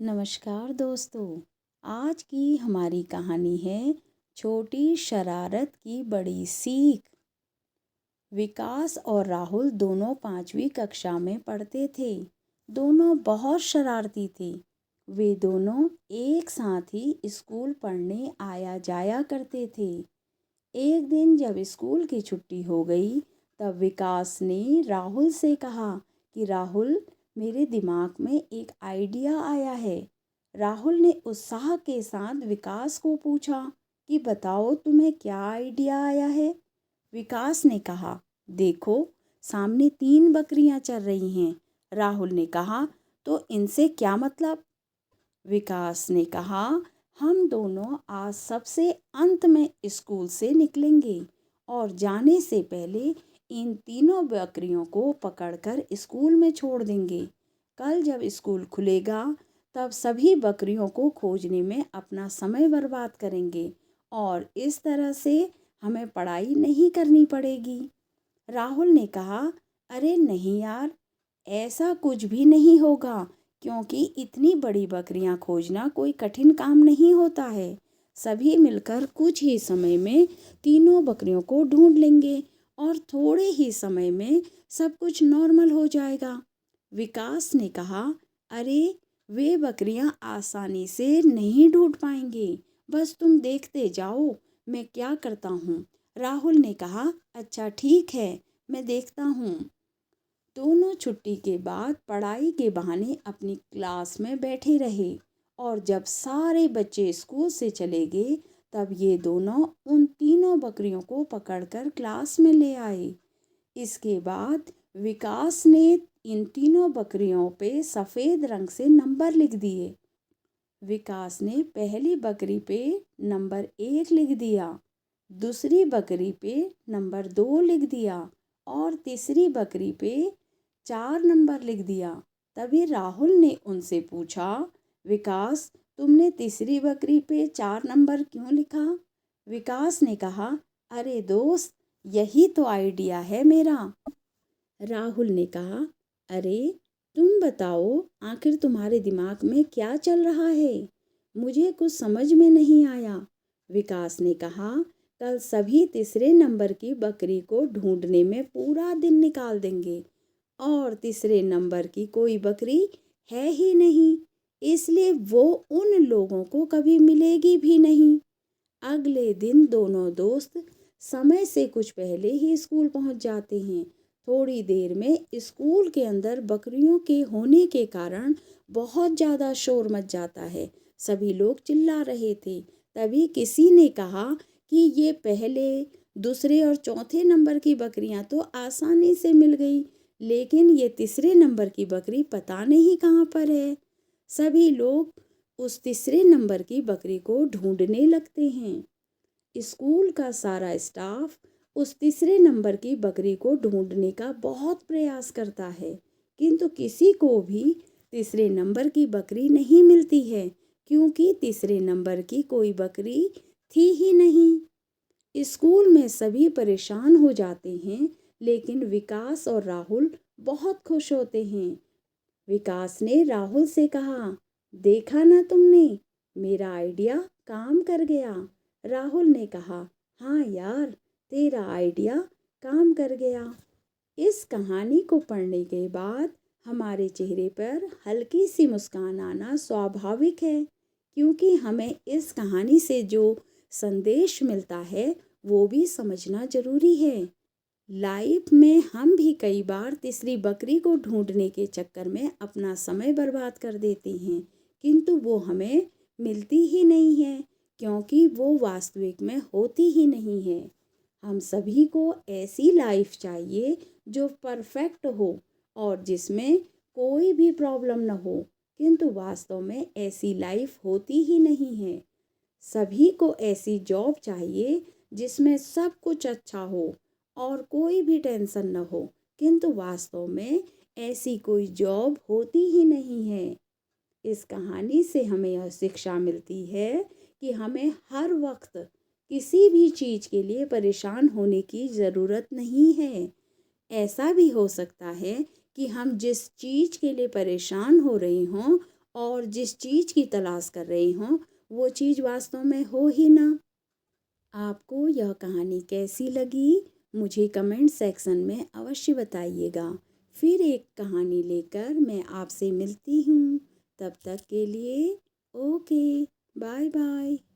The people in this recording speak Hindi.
नमस्कार दोस्तों। आज की हमारी कहानी है छोटी शरारत की बड़ी सीख। विकास और राहुल दोनों 5वीं कक्षा में पढ़ते थे। दोनों बहुत शरारती थे। वे दोनों एक साथ ही स्कूल पढ़ने आया जाया करते थे। एक दिन जब स्कूल की छुट्टी हो गई तब विकास ने राहुल से कहा कि राहुल, मेरे दिमाग में एक आइडिया आया है। राहुल ने उत्साह के साथ विकास को पूछा कि बताओ तुम्हें क्या आइडिया आया है। विकास ने कहा, देखो सामने 3 बकरियां चल रही हैं। राहुल ने कहा, तो इनसे क्या मतलब। विकास ने कहा, हम दोनों आज सबसे अंत में स्कूल से निकलेंगे और जाने से पहले इन तीनों बकरियों को पकड़कर स्कूल में छोड़ देंगे। कल जब स्कूल खुलेगा तब सभी बकरियों को खोजने में अपना समय बर्बाद करेंगे और इस तरह से हमें पढ़ाई नहीं करनी पड़ेगी। राहुल ने कहा, अरे नहीं यार, ऐसा कुछ भी नहीं होगा, क्योंकि इतनी बड़ी बकरियां खोजना कोई कठिन काम नहीं होता है। सभी मिलकर कुछ ही समय में तीनों बकरियों को ढूंढ लेंगे और थोड़े ही समय में सब कुछ नॉर्मल हो जाएगा। विकास ने कहा, अरे वे बकरियां आसानी से नहीं ढूंढ पाएंगे, बस तुम देखते जाओ मैं क्या करता हूँ। राहुल ने कहा, अच्छा ठीक है, मैं देखता हूँ। दोनों छुट्टी के बाद पढ़ाई के बहाने अपनी क्लास में बैठे रहे और जब सारे बच्चे स्कूल से चले गए तब ये दोनों उन तीनों बकरियों को पकड़कर क्लास में ले आए। इसके बाद विकास ने इन तीनों बकरियों पे सफ़ेद रंग से नंबर लिख दिए। विकास ने पहली बकरी पे नंबर 1 लिख दिया, दूसरी बकरी पे नंबर 2 लिख दिया और तीसरी बकरी पे 4 नंबर लिख दिया। तभी राहुल ने उनसे पूछा, विकास, तुमने तीसरी बकरी पे 4 नंबर क्यों लिखा। विकास ने कहा, अरे दोस्त, यही तो आइडिया है मेरा। राहुल ने कहा, अरे तुम बताओ, आखिर तुम्हारे दिमाग में क्या चल रहा है, मुझे कुछ समझ में नहीं आया। विकास ने कहा, कल सभी तीसरे नंबर की बकरी को ढूंढने में पूरा दिन निकाल देंगे और तीसरे नंबर की कोई बकरी है ही नहीं, इसलिए वो उन लोगों को कभी मिलेगी भी नहीं। अगले दिन दोनों दोस्त समय से कुछ पहले ही स्कूल पहुंच जाते हैं। थोड़ी देर में स्कूल के अंदर बकरियों के होने के कारण बहुत ज़्यादा शोर मच जाता है। सभी लोग चिल्ला रहे थे। तभी किसी ने कहा कि ये पहले, दूसरे और चौथे नंबर की बकरियां तो आसानी से मिल गई, लेकिन ये तीसरे नंबर की बकरी पता नहीं कहाँ पर है। सभी लोग उस तीसरे नंबर की बकरी को ढूंढने लगते हैं। स्कूल का सारा स्टाफ उस तीसरे नंबर की बकरी को ढूंढने का बहुत प्रयास करता है, किंतु किसी को भी तीसरे नंबर की बकरी नहीं मिलती है, क्योंकि तीसरे नंबर की कोई बकरी थी ही नहीं। स्कूल में सभी परेशान हो जाते हैं, लेकिन विकास और राहुल बहुत खुश होते हैं। विकास ने राहुल से कहा, देखा ना तुमने, मेरा आइडिया काम कर गया। राहुल ने कहा, हाँ यार, तेरा आइडिया काम कर गया। इस कहानी को पढ़ने के बाद हमारे चेहरे पर हल्की सी मुस्कान आना स्वाभाविक है, क्योंकि हमें इस कहानी से जो संदेश मिलता है वो भी समझना जरूरी है। लाइफ में हम भी कई बार तीसरी बकरी को ढूंढने के चक्कर में अपना समय बर्बाद कर देते हैं, किंतु वो हमें मिलती ही नहीं है, क्योंकि वो वास्तविक में होती ही नहीं है। हम सभी को ऐसी लाइफ चाहिए जो परफेक्ट हो और जिसमें कोई भी प्रॉब्लम न हो, किंतु वास्तव में ऐसी लाइफ होती ही नहीं है। सभी को ऐसी जॉब चाहिए जिसमें सब कुछ अच्छा हो और कोई भी टेंशन न हो, किंतु वास्तव में ऐसी कोई जॉब होती ही नहीं है। इस कहानी से हमें यह शिक्षा मिलती है कि हमें हर वक्त किसी भी चीज़ के लिए परेशान होने की ज़रूरत नहीं है। ऐसा भी हो सकता है कि हम जिस चीज़ के लिए परेशान हो रहे हों और जिस चीज़ की तलाश कर रहे हों वो चीज़ वास्तव में हो ही ना। आपको यह कहानी कैसी लगी मुझे कमेंट सेक्शन में अवश्य बताइएगा। फिर एक कहानी लेकर मैं आपसे मिलती हूँ। तब तक के लिए ओके, बाय बाय।